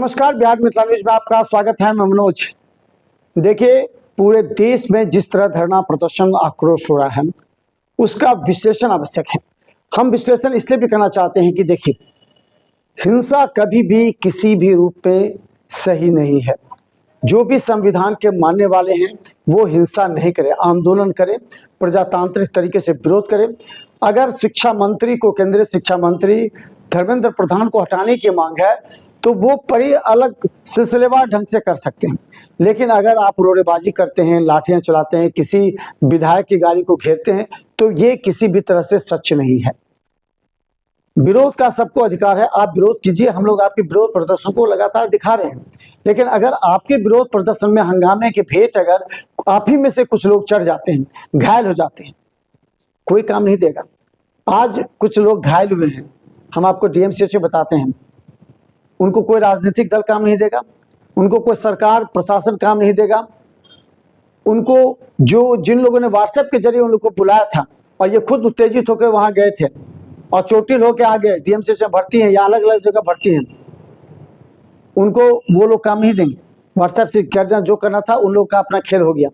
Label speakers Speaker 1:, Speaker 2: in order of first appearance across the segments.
Speaker 1: नमस्कार, बिहार मिथिला न्यूज में आपका स्वागत है। मैं मनोज। देखिए, पूरे देश में जिस तरह धरना प्रदर्शन आक्रोश हो रहा है उसका विश्लेषण आवश्यक है। हम विश्लेषण इसलिए भी करना चाहते हैं कि देखिए, हिंसा कभी भी किसी भी रूप में सही नहीं है। जो भी संविधान के मानने वाले हैं वो हिंसा नहीं करे, आंदोलन करे, प्रजातांत्रिक तरीके से विरोध करे। अगर शिक्षा मंत्री को, केंद्रीय शिक्षा मंत्री धर्मेंद्र प्रधान को हटाने की मांग है तो वो बड़ी अलग सिलसिलेवार ढंग से कर सकते हैं। लेकिन अगर आप रोड़ेबाजी करते हैं, लाठियां चलाते हैं, किसी विधायक की गाड़ी को घेरते हैं तो ये किसी भी तरह से सच नहीं है। विरोध का सबको अधिकार है, आप विरोध कीजिए। हम लोग आपके विरोध प्रदर्शन को लगातार दिखा रहे हैं। लेकिन अगर आपके विरोध प्रदर्शन में हंगामे के भेंट अगर आप ही में से कुछ लोग चढ़ जाते हैं, घायल हो जाते हैं, कोई काम नहीं देगा। आज कुछ लोग घायल हुए हैं, हम आपको डीएमसीएच बताते हैं। उनको कोई राजनीतिक दल काम नहीं देगा, उनको कोई सरकार प्रशासन काम नहीं देगा। उनको जिन लोगों ने व्हाट्सएप के जरिए उन लोगों को बुलाया था और ये खुद उत्तेजित होकर वहां गए थे और चोटिल होकर आ गए, डीएमसीएच में भर्ती हैं या अलग अलग जगह भर्ती हैं, उनको वो लोग काम नहीं देंगे। व्हाट्सएप से करना जो करना था उन लोग का अपना खेल हो गया।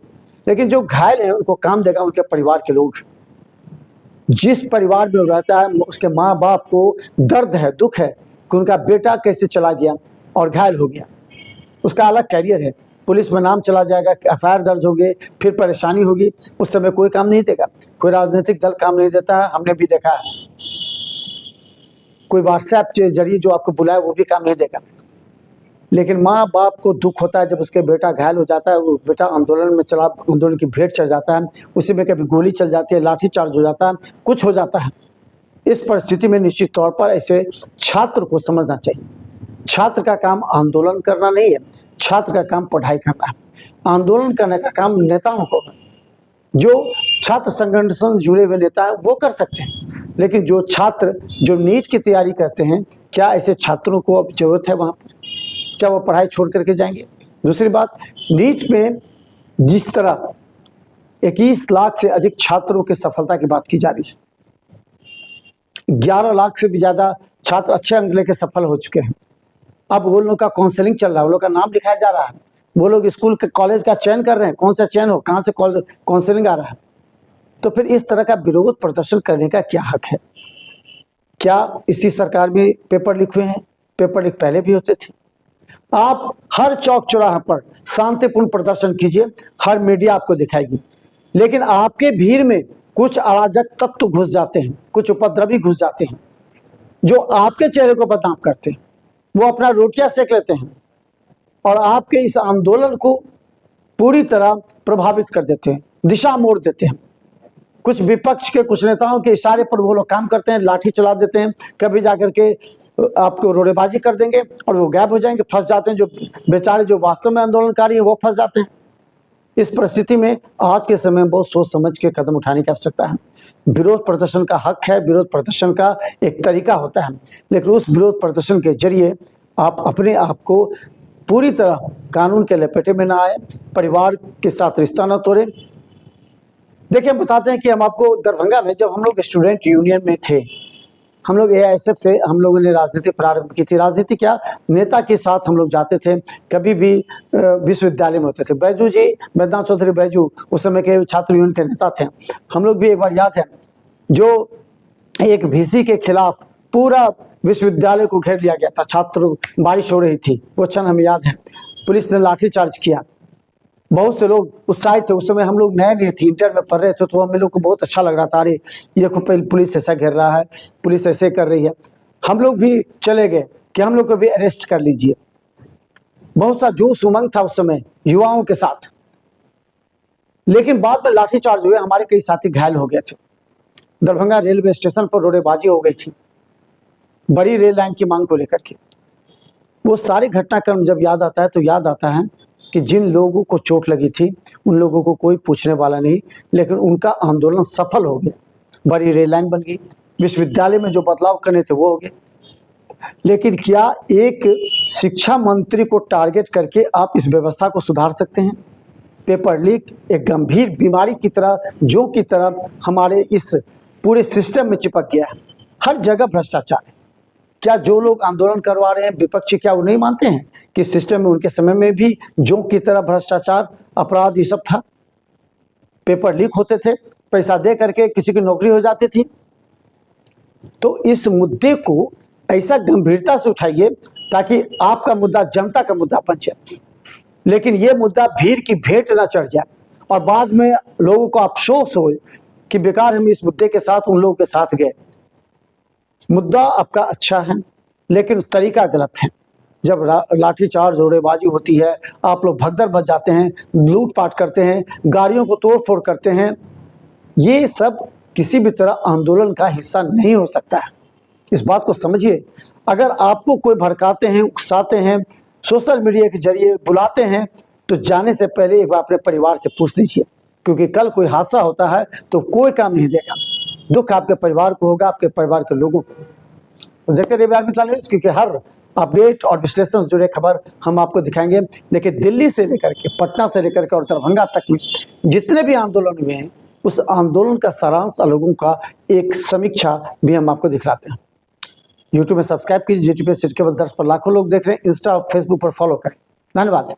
Speaker 1: लेकिन जो घायल हैं उनको काम देगा उनके परिवार के लोग। जिस परिवार में रहता है उसके माँ बाप को दर्द है, दुख है कि उनका बेटा कैसे चला गया और घायल हो गया। उसका अलग कैरियर है, पुलिस में नाम चला जाएगा, एफआईआर दर्ज होंगे, फिर परेशानी होगी। उस समय कोई काम नहीं देगा, कोई राजनीतिक दल काम नहीं देता है, हमने भी देखा है। कोई व्हाट्सएप के जरिए जो आपको बुलाए वो भी काम नहीं देगा। लेकिन माँ बाप को दुख होता है जब उसके बेटा घायल हो जाता है, वो बेटा आंदोलन में चला, आंदोलन की भेंट चढ़ जाता है, उसी में कभी गोली चल जाती है, लाठी चार्ज हो जाता है, कुछ हो जाता है। इस परिस्थिति में निश्चित तौर पर ऐसे छात्र को समझना चाहिए, छात्र का काम आंदोलन करना नहीं है, छात्र का काम पढ़ाई करना है। आंदोलन करने का काम नेताओं को, जो छात्र संगठन से जुड़े हुए नेता हैं वो कर सकते हैं। लेकिन जो छात्र जो नीट की तैयारी करते हैं, क्या ऐसे छात्रों को अब जरूरत है वहाँ पर? क्या वो पढ़ाई छोड़ करके जाएंगे? दूसरी बात, नीट में जिस तरह 21 लाख से अधिक छात्रों की सफलता की बात की जा रही है, 11 लाख से भी ज़्यादा छात्र अच्छे अंक लेके सफल हो चुके हैं। अब वो लोग का काउंसलिंग चल रहा है, वो लोग का नाम लिखाया जा रहा है, वो लोग स्कूल के कॉलेज का चयन कर रहे हैं, कौन सा चयन हो, कहाँ से काउंसलिंग आ रहा है। तो फिर इस तरह का विरोध प्रदर्शन करने का क्या हक है? क्या इसी सरकार में पेपर लीक हुए हैं? पेपर लीक पहले भी होते थे। आप हर चौक चौराहा पर शांतिपूर्ण प्रदर्शन कीजिए, हर मीडिया आपको दिखाएगी। लेकिन आपके भीड़ में कुछ अराजक तत्व घुस जाते हैं, कुछ उपद्रवी घुस जाते हैं, जो आपके चेहरे को बदनाम करते हैं। वो अपना रोटियां सेक लेते हैं और आपके इस आंदोलन को पूरी तरह प्रभावित कर देते हैं, दिशा मोड़ देते हैं। कुछ विपक्ष के कुछ नेताओं के इशारे पर वो लोग काम करते हैं, लाठी चला देते हैं, कभी जाकर के आपको रोड़ेबाजी कर देंगे और वो गायब हो जाएंगे, फंस जाते हैं। जो बेचारे जो वास्तव में आंदोलनकारी हैं वो फंस जाते हैं। इस परिस्थिति में आज के समय में बहुत सोच समझ के कदम उठाने की आवश्यकता है। विरोध प्रदर्शन का हक है, विरोध प्रदर्शन का एक तरीका होता है, लेकिन उस विरोध प्रदर्शन के जरिए आप अपने आप को पूरी तरह कानून के लपेटे में ना आए, परिवार के साथ रिश्ता न तोड़े। देखिए, हम बताते हैं कि हम आपको दरभंगा में जब हम लोग स्टूडेंट यूनियन में थे, हम लोग एआईएसएफ से हम लोगों ने राजनीति प्रारंभ की थी। राजनीति क्या, नेता के साथ हम लोग जाते थे, कभी भी विश्वविद्यालय में होते थे। बैजू जी, बैद्यनाथ चौधरी बैजू उस समय के छात्र यूनियन के नेता थे। हम लोग भी एक बार याद है, जो एक वीसी के खिलाफ पूरा विश्वविद्यालय को घेर लिया गया था, छात्र, बारिश हो रही थी, वो क्षण हमें याद है। पुलिस ने लाठीचार्ज किया, बहुत से लोग उत्साहित थे। उस समय हम लोग नए नए थे, इंटर में पढ़ रहे थे, तो हम लोग को बहुत अच्छा लग रहा था, अरे ये पुलिस ऐसा घेर रहा है, पुलिस ऐसे कर रही है। हम लोग भी चले गए कि हम लोग को भी अरेस्ट कर लीजिए। बहुत सा जोश उमंग था उस समय युवाओं के साथ। लेकिन बाद में लाठीचार्ज हुए, हमारे कई साथी घायल हो गए थे। दरभंगा रेलवे स्टेशन पर रोड़ेबाजी हो गई थी बड़ी रेल लाइन की मांग को लेकर के। वो सारे घटनाक्रम जब याद आता है तो याद आता है कि जिन लोगों को चोट लगी थी उन लोगों को कोई पूछने वाला नहीं, लेकिन उनका आंदोलन सफल हो गया। बड़ी रेल लाइन बन गई, विश्वविद्यालय में जो बदलाव करने थे वो हो गए। लेकिन क्या एक शिक्षा मंत्री को टारगेट करके आप इस व्यवस्था को सुधार सकते हैं? पेपर लीक एक गंभीर बीमारी की तरह, जो की तरह हमारे इस पूरे सिस्टम में चिपक गया है। हर जगह भ्रष्टाचार है, क्या जो लोग आंदोलन करवा रहे हैं विपक्षी, क्या वो नहीं मानते हैं कि सिस्टम में उनके समय में भी जोंक की तरह भ्रष्टाचार, अपराध ये सब था? पेपर लीक होते थे, पैसा दे करके किसी की नौकरी हो जाती थी। तो इस मुद्दे को ऐसा गंभीरता से उठाइए ताकि आपका मुद्दा जनता का मुद्दा बन जाए, लेकिन ये मुद्दा भीड़ की भेंट ना चढ़ जाए और बाद में लोगों को अफसोस हो कि बेकार हम इस मुद्दे के साथ उन लोगों के साथ गए। मुद्दा आपका अच्छा है लेकिन तरीका गलत है। जब लाठीचार्ज जोड़ेबाजी होती है, आप लोग भगदड़ मच जाते हैं, लूटपाट करते हैं, गाड़ियों को तोड़ फोड़ करते हैं, ये सब किसी भी तरह आंदोलन का हिस्सा नहीं हो सकता है। इस बात को समझिए। अगर आपको कोई भड़काते हैं, उकसाते हैं, सोशल मीडिया के जरिए बुलाते हैं, तो जाने से पहले एक बार अपने परिवार से पूछ लीजिए, क्योंकि कल कोई हादसा होता है तो कोई काम नहीं देगा। दुख आपके परिवार को होगा, आपके परिवार के लोगों को। तो देखते रहिए बिहार मित्र न्यूज़, क्योंकि हर अपडेट और विश्लेषण से जुड़े खबर हम आपको दिखाएंगे। देखिए, दिल्ली से लेकर के, पटना से लेकर के और दरभंगा तक में जितने भी आंदोलन हुए हैं, उस आंदोलन का सारांश, लोगों का एक समीक्षा भी हम आपको दिखलाते हैं। यूट्यूब में सब्सक्राइब कीजिए, यूट्यूब पे सिर्फ केवल 10 पर लाखों लोग देख रहे हैं, इंस्टा और फेसबुक पर फॉलो करें। धन्यवाद।